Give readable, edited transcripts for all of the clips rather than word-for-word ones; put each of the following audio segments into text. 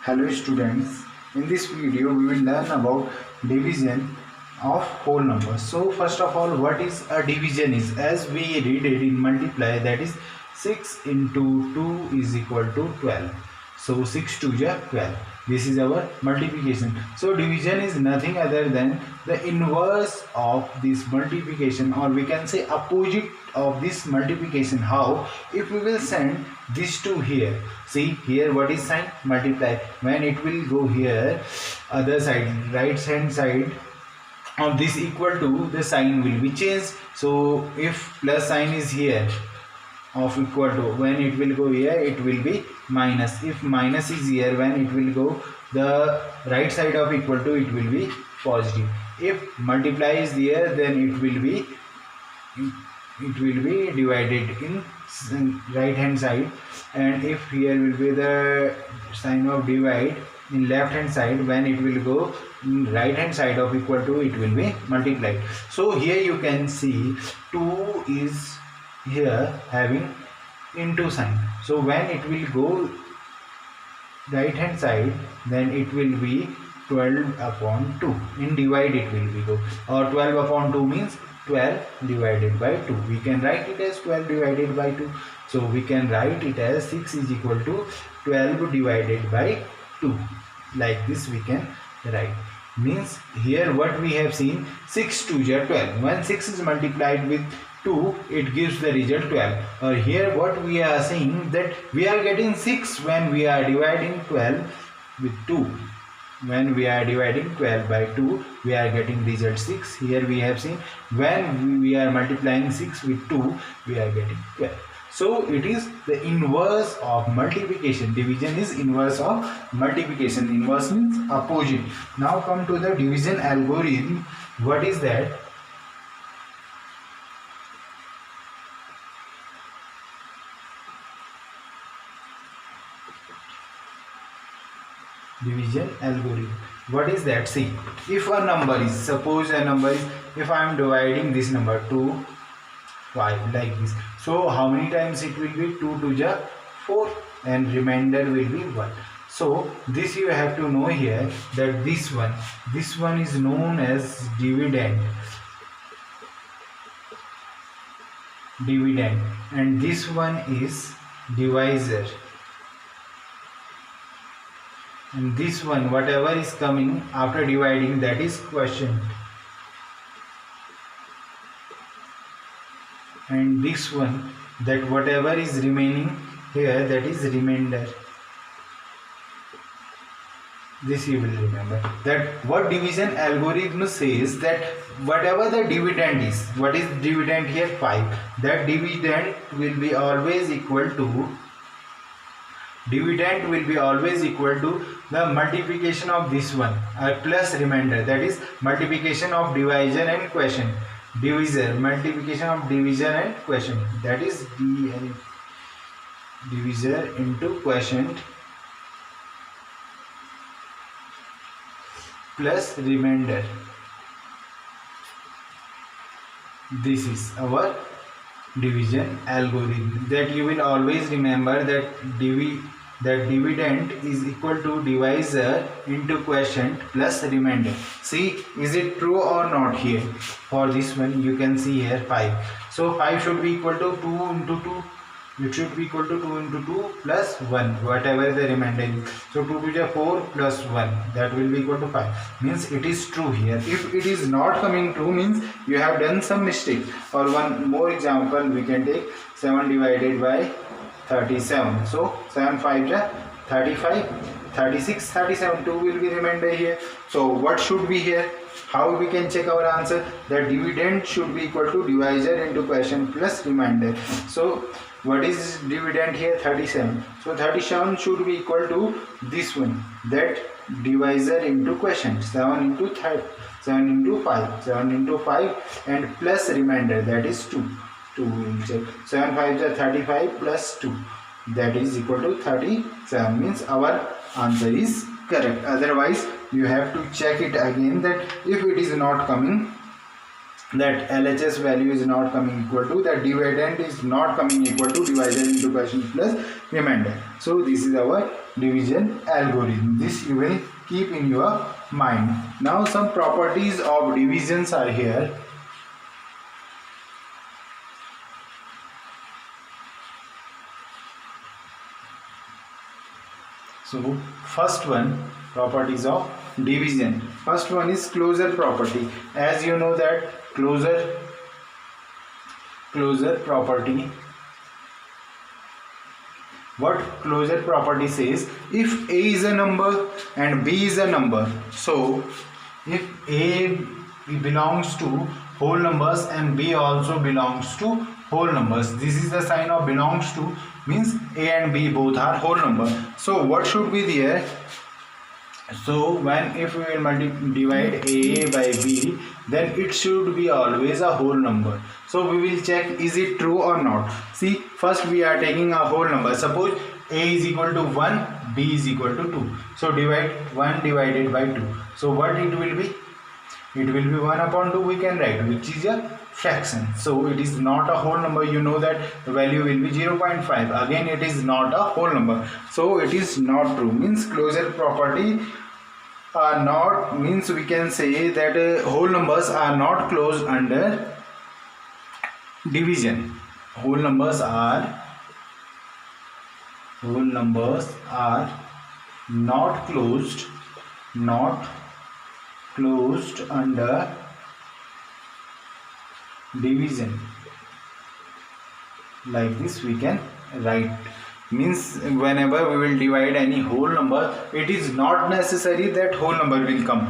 Hello students, in this video we will learn about division of whole numbers. So first of all, what is a division is, as we read it in multiply, that is 6 into 2 is equal to 12. So 6 2 is 12. This is our multiplication. So division is nothing other than the inverse of this multiplication, or we can say opposite of this multiplication. How? If we will send these two here, see here what is sign? Multiply. When it will go here, other side, right hand side of this equal to, the sign will be changed. So if plus sign is here of equal to, when it will go here it will be minus. If minus is here, when it will go the right side of equal to, it will be positive. If multiply is there, then it will be divided in right hand side, and if here will be the sign of divide in left hand side, when it will go in right hand side of equal to, it will be multiplied. So here you can see 2 is here having into sign. So when it will go right hand side, then it will be 12 upon 2. In divide it will be go, or 12 upon 2 means 12 divided by 2. We can write it as 12 divided by 2. So we can write it as 6 is equal to 12 divided by 2. Like this we can write. Means here what we have seen, 6 2 is 12. When 6 is multiplied with 2, it gives the result 12. Or here what we are saying, that we are getting 6 when we are dividing 12 with 2. When we are dividing 12 by 2, we are getting result 6. Here we have seen when we are multiplying 6 with 2, we are getting 12. So it is the inverse of multiplication. Division is inverse of multiplication. Inverse means opposite. Now come to the division algorithm. What is that? Division algorithm. What is that? See, if a number is, suppose a number is, if I am dividing this number 2 5 like this, so how many times it will be? 2 2 is 4 and remainder will be 1. So this you have to know here, that this one is known as dividend, and this one is divisor, and this one, whatever is coming after dividing, that is quotient, and this one, that whatever is remaining here, that is remainder. This you will remember, that what division algorithm says, that whatever the dividend is, what is dividend here? 5. That dividend will be always equal to the multiplication of this one plus remainder, that is multiplication of divisor and quotient. Multiplication of divisor and quotient, that is divisor into quotient plus remainder. This is our division algorithm. That you will always remember, that dividend is equal to divisor into quotient plus remainder. See, is it true or not? Here for this one you can see here 5. So 5 should be equal to 2 into 2. It should be equal to 2 into 2 plus 1, whatever the remainder is. So 2 to 4 plus 1, that will be equal to 5. Means it is true here. If it is not coming true, means you have done some mistake. Or one more example we can take, 7 divided by 37. So 7 5 is 35, 36, 37, 2 will be remainder here. So what should be here? How we can check our answer? The dividend should be equal to divisor into quotient plus remainder. So what is dividend here? 37. So 37 should be equal to this one, that divisor into quotient, 7 into 5, 7 into 5 and plus remainder, that is 2. 2 will check. 7 5 is 35 plus 2, that is equal to 37. Means our answer is correct. Otherwise you have to check it again, that if it is not coming that LHS value is not coming equal to, that dividend is not coming equal to divisor into quotient plus remainder. So this is our division algorithm. This you will keep in your mind. Now some properties of divisions are here. So first one, properties of division. First one is closure property. As you know that closure property, what closure property says, if A is a number and B is a number, so if A belongs to whole numbers and B also belongs to whole numbers, this is the sign of belongs to, means A and B both are whole number. So what should be there? So when if we will divide A by B, then it should be always a whole number. So we will check, is it true or not. See, first we are taking a whole number. Suppose A is equal to 1, B is equal to 2. So divide 1 divided by 2. So what it will be? It will be 1 upon 2 we can write, which is a fraction. So it is not a whole number. You know that the value will be 0.5. Again it is not a whole number. So it is not true. Means closure property are not, means we can say that whole numbers are not closed under division. Whole numbers are not closed under division. Like this we can write. Means whenever we will divide any whole number, it is not necessary that whole number will come.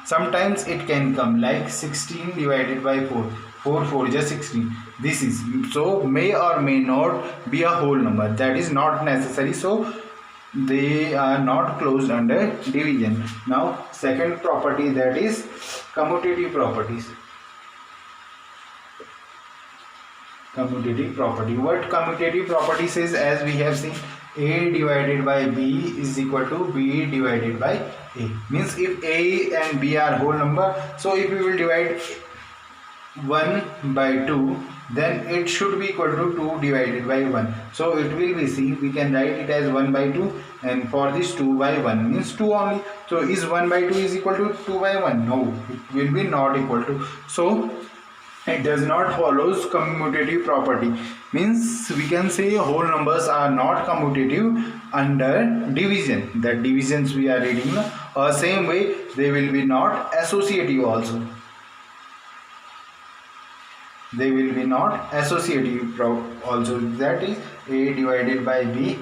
Sometimes it can come, like 16 divided by 4. 4 4 just 16. This is, so may or may not be a whole number. That is not necessary. So they are not closed under division. Now second property, that is commutative properties. Commutative property. What commutative property says, as we have seen, A divided by B is equal to B divided by A. Means if A and B are whole number, so if we will divide 1 by 2, then it should be equal to 2 divided by 1. So it will be, see, we can write it as 1 by 2, and for this 2 by 1 means 2 only. So is 1 by 2 is equal to 2 by 1? No, it will be not equal to. So it does not follows commutative property. Means we can say whole numbers are not commutative under division. That divisions we are reading, same way they will be not associative also. They will be not associative also. That is A divided by B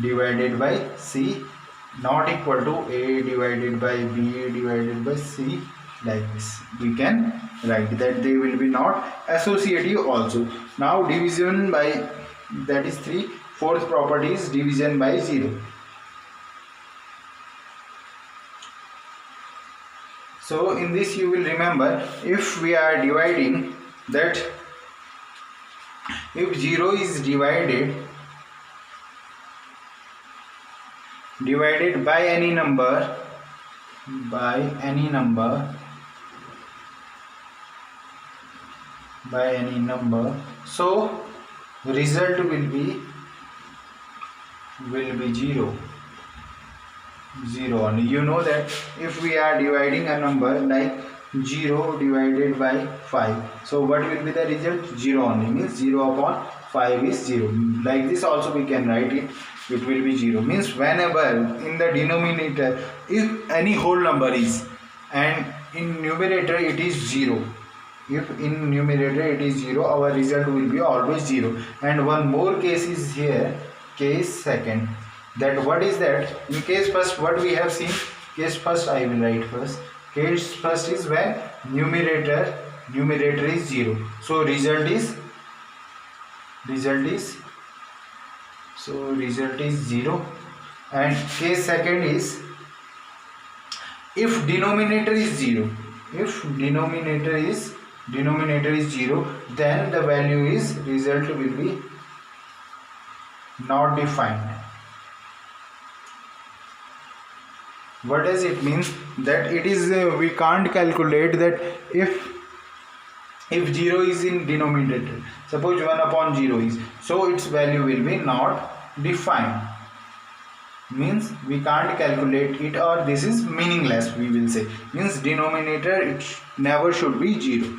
divided by C not equal to A divided by B divided by C. Like this we can write that they will be not associative also. Now division by, that is 3. Fourth property is division by 0. So in this you will remember, if we are dividing, that if 0 is divided by any number, so result will be 0 only. You know that if we are dividing a number like 0 divided by 5, so what will be the result? 0 only. Means 0 upon 5 is 0. Like this also we can write it. It will be 0. Means whenever in the denominator, if any whole number is, and in numerator it is 0, if in numerator it is 0, our result will be always 0. And one more case is here, case second. That what is that? In case first, what we have seen, case first I will write first. Case first is when numerator is 0. So result is 0. And case second is if denominator is 0. If denominator is 0, then the value is, result will be not defined. What does it mean? That it is we can't calculate that if if 0 is in denominator, suppose 1 upon 0 is, so its value will be not defined, means we can't calculate it, or this is meaningless we will say, means denominator it never should be 0.